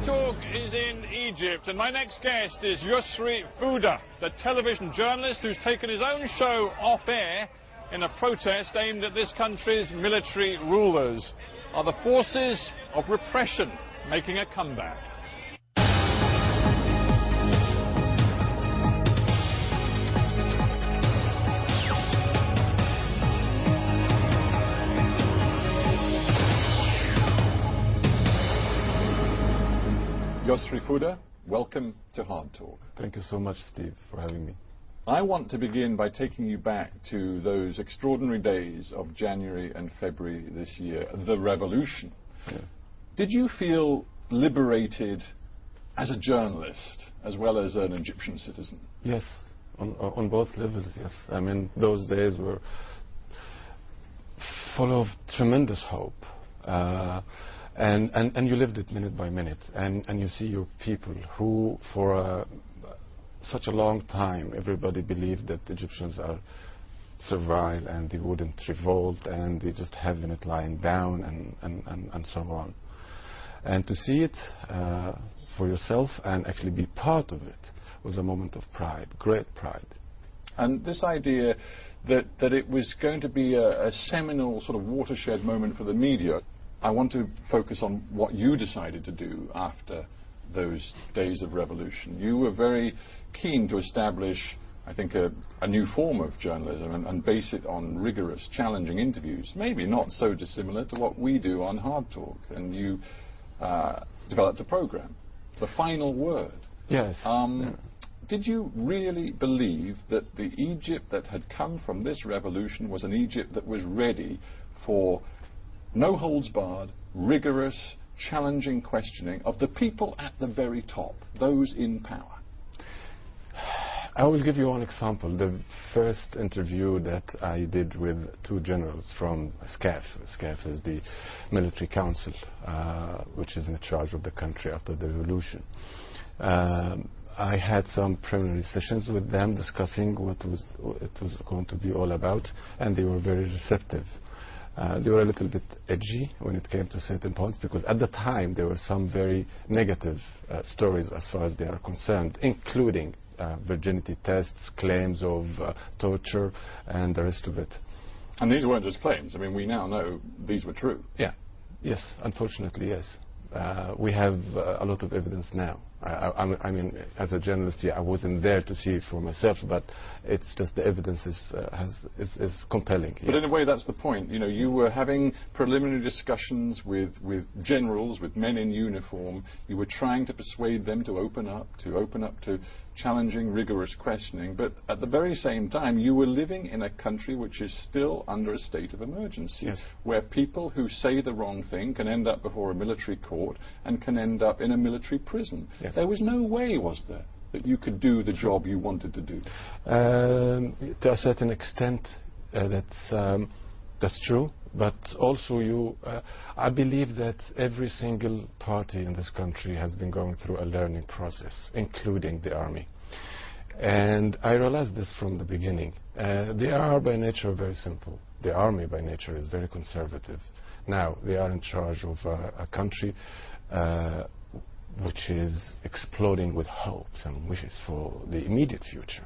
HARDtalk is in Egypt, and my next guest is Yosri Fouda, the television journalist who's taken his own show off air in a protest aimed at this country's military rulers. Are the forces of repression making a comeback? Yosri Fouda, welcome to HARDtalk. Thank you so much, Steve, for having me. I want to begin by taking you back to those extraordinary days of January and February this year, the revolution. Yeah. Did you feel liberated as a journalist as well as an Egyptian citizen? Yes, on both levels, yes. I mean, those days were full of tremendous hope. And you lived it minute by minute, and you see your people who, for such a long time, everybody believed that Egyptians are servile and they wouldn't revolt and they just having it lying down and so on. And to see it for yourself and actually be part of it was a moment of pride, great pride. And this idea that it was going to be a seminal sort of watershed moment for the media, I want to focus on what you decided to do after those days of revolution. You were very keen to establish, I think, a new form of journalism and base it on rigorous, challenging interviews, maybe not so dissimilar to what we do on HARDtalk. And you developed a program, The Final Word. Yes. Did you really believe that the Egypt that had come from this revolution was an Egypt that was ready for no holds barred, rigorous, challenging questioning of the people at the very top, those in power? I will give you one example. The first interview that I did with two generals from SCAF. SCAF is the military council, which is in charge of the country after the revolution. I had some preliminary sessions with them discussing what it was going to be all about, and they were very receptive. They were a little bit edgy when it came to certain points, because at the time there were some very negative stories as far as they are concerned, including virginity tests, claims of torture, and the rest of it. And these weren't just claims. I mean, we now know these were true. Yeah. Yes, unfortunately, yes. We have a lot of evidence now. I mean, as a journalist, yeah, I wasn't there to see it for myself, but it's just the evidence is compelling. But yes. in a way, that's the point. You know, you were having preliminary discussions with generals, with men in uniform. You were trying to persuade them to open up to challenging, rigorous questioning. But at the very same time, you were living in a country which is still under a state of emergency, yes, where people who say the wrong thing can end up before a military court and can end up in a military prison. Yes. There was no way, was there, that you could do the job you wanted to do? To a certain extent, that's true. But also, I believe that every single party in this country has been going through a learning process, including the army. And I realized this from the beginning. They are by nature very simple. The army by nature is very conservative. Now, they are in charge of a country which is exploding with hopes and wishes for the immediate future.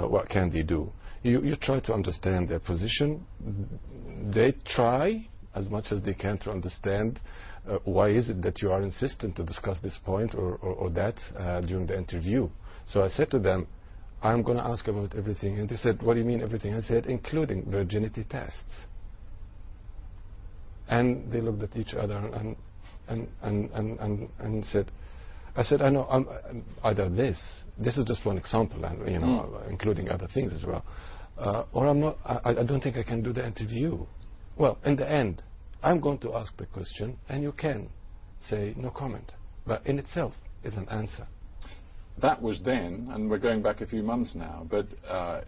What can they do? You try to understand their position. They try as much as they can to understand why is it that you are insistent to discuss this point or that during the interview. So I said to them, I'm going to ask about everything. And they said, what do you mean everything? I said, including virginity tests. And they looked at each other and said, I said, I know, either this is just one example, and you know, including other things as well, or I'm not. I don't think I can do the interview. Well, in the end, I'm going to ask the question, and you can say no comment. But in itself is an answer. That was then, and we're going back a few months now. But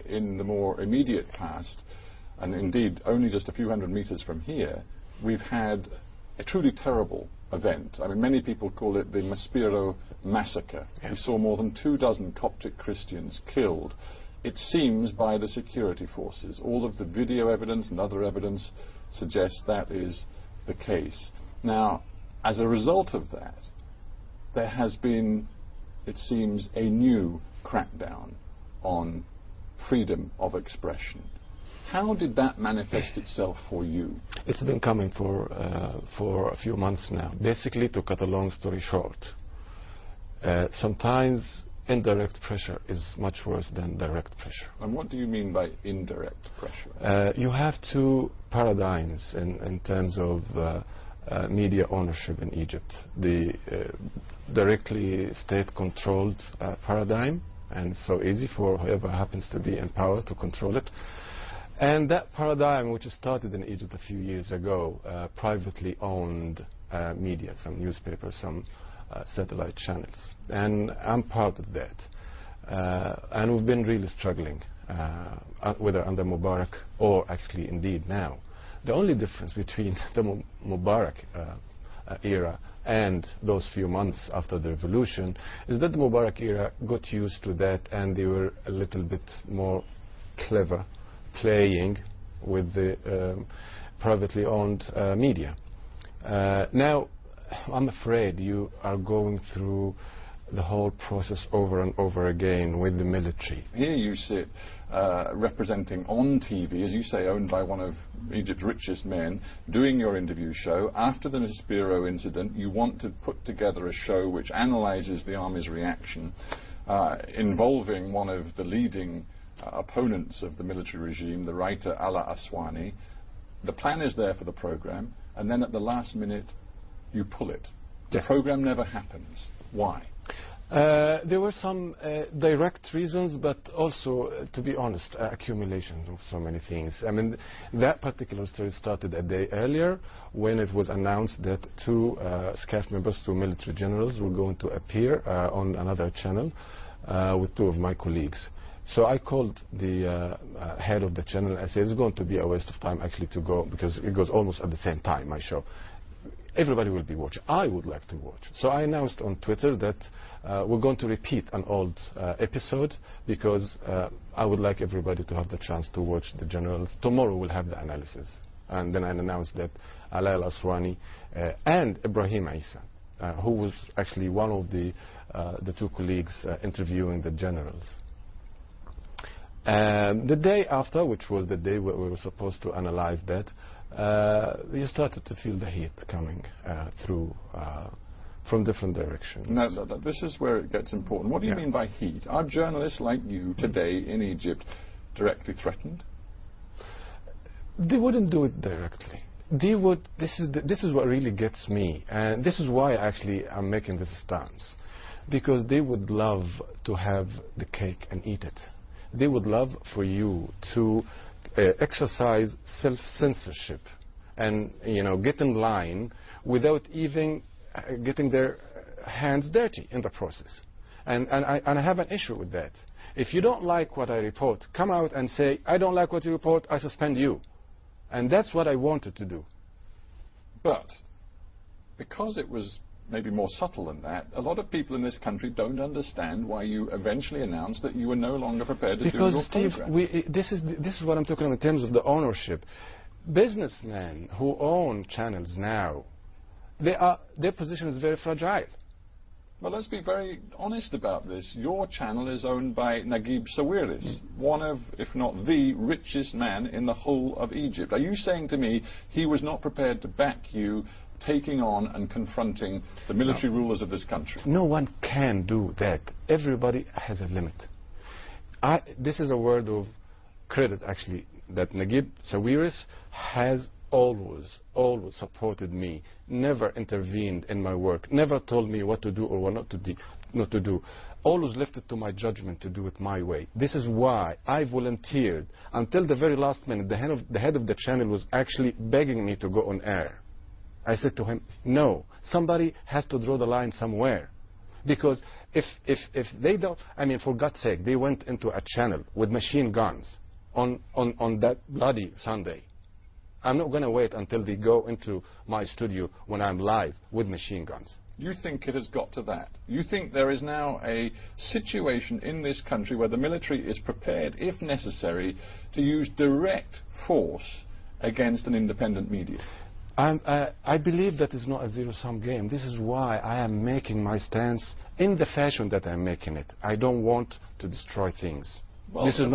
in the more immediate past, and indeed only just a few hundred meters from here, we've had a truly terrible event. I mean, many people call it the Maspero massacre. Yeah. We saw more than 24 Coptic Christians killed, it seems, by the security forces. All of the video evidence and other evidence suggests that is the case. Now, as a result of that, there has been, it seems, a new crackdown on freedom of expression. How did that manifest itself for you? It's been coming for a few months now. Basically, to cut a long story short, sometimes indirect pressure is much worse than direct pressure. And what do you mean by indirect pressure? You have two paradigms in terms of media ownership in Egypt. The directly state-controlled paradigm, and so easy for whoever happens to be in power to control it. And that paradigm, which started in Egypt a few years ago, privately owned media, some newspapers, some satellite channels. And I'm part of that. And we've been really struggling, whether under Mubarak or actually indeed now. The only difference between the Mubarak era and those few months after the revolution is that the Mubarak era got used to that, and they were a little bit more clever playing with the privately owned media. Now, I'm afraid you are going through the whole process over and over again with the military. Here you sit representing on TV, as you say, owned by one of Egypt's richest men, doing your interview show. After the Spiro incident, you want to put together a show which analyzes the army's reaction, involving one of the leading opponents of the military regime, the writer Ala Aswani. The plan is there for the program, and then at the last minute you pull it. The program never happens. Why? There were some direct reasons, but also, to be honest, accumulation of so many things. I mean, that particular story started a day earlier when it was announced that two SCAF members, two military generals, were going to appear on another channel with two of my colleagues. So I called the head of the channel and said, it's going to be a waste of time actually to go, because it goes almost at the same time, my show. Everybody will be watching. I would like to watch. So I announced on Twitter that we're going to repeat an old episode, because I would like everybody to have the chance to watch the generals. Tomorrow we'll have the analysis. And then I announced that Ala al-Aswani and Ibrahim Isa, who was actually one of the two colleagues interviewing the generals. The day after, which was the day where we were supposed to analyze that, you started to feel the heat coming through from different directions. No, this is where it gets important. What do you mean by heat? Are journalists like you today in Egypt directly threatened? They wouldn't do it directly. They would. This is what really gets me, and this is why actually I'm making this stance, because they would love to have the cake and eat it. They would love for you to exercise self-censorship and, get in line without even getting their hands dirty in the process. And I have an issue with that. If you don't like what I report, come out and say, I don't like what you report, I suspend you. And that's what I wanted to do. But because it was maybe more subtle than that, a lot of people in this country don't understand why you eventually announced that you were no longer prepared to do your program. Because, Steve, this is what I'm talking about in terms of the ownership. Businessmen who own channels now, their position is very fragile. Well, let's be very honest about this. Your channel is owned by Naguib Sawiris, one of, if not the richest man in the whole of Egypt. Are you saying to me he was not prepared to back you taking on and confronting the military rulers of this country? No one can do that. Everybody has a limit. This is a word of credit, actually, that Naguib Sawiris has always supported me, never intervened in my work, never told me what to do or what not to do, always left it to my judgment to do it my way. This is why I volunteered until the very last minute. The head of the channel was actually begging me to go on air. I said to him, no, somebody has to draw the line somewhere. Because if they don't, I mean, for God's sake, they went into a channel with machine guns on that bloody Sunday. I'm not going to wait until they go into my studio when I'm live with machine guns. You think it has got to that? You think there is now a situation in this country where the military is prepared, if necessary, to use direct force against an independent media? I believe that is not a zero-sum game. This is why I am making my stance in the fashion that I'm making it. I don't want to destroy things. Well, this is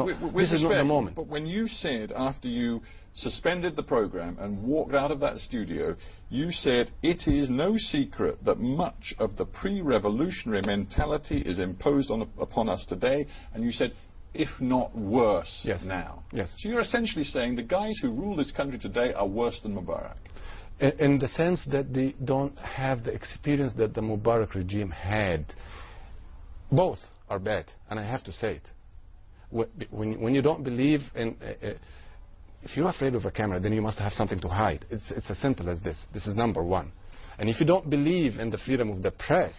not the moment. But when you said, after you suspended the program and walked out of that studio, you said it is no secret that much of the pre-revolutionary mentality is imposed upon us today, and you said, if not worse now. Yes. So you're essentially saying the guys who rule this country today are worse than Mubarak. In the sense that they don't have the experience that the Mubarak regime had. Both are bad, and I have to say it. When you don't believe in... if you're afraid of a camera, then you must have something to hide. It's as simple as this. This is number one. And if you don't believe in the freedom of the press,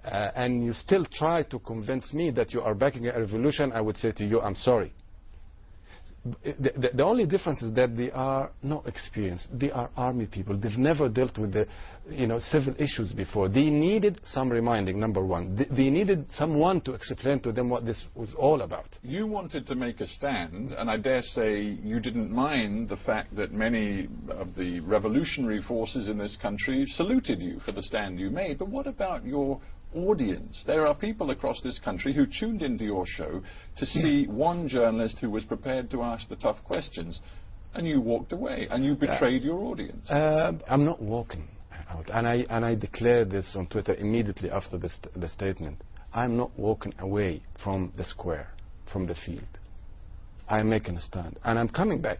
and you still try to convince me that you are backing a revolution, I would say to you, I'm sorry. The only difference is that they are not experienced. They are army people. They've never dealt with the civil issues before. They needed some reminding, number one. They needed someone to explain to them what this was all about. You wanted to make a stand, and I dare say you didn't mind the fact that many of the revolutionary forces in this country saluted you for the stand you made. But what about your audience? There are people across this country who tuned into your show to see one journalist who was prepared to ask the tough questions, and you walked away and you betrayed your audience. I'm not walking out, and I declared this on Twitter immediately after the statement. I'm not walking away from the square, from the field. I'm making a stand, and I'm coming back.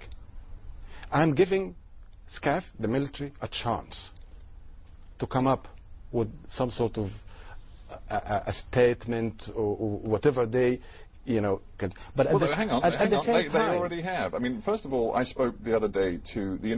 I'm giving SCAF, the military, a chance to come up with some sort of a statement or whatever they, can. But well, hang on. They already have. I mean, first of all, I spoke the other day to the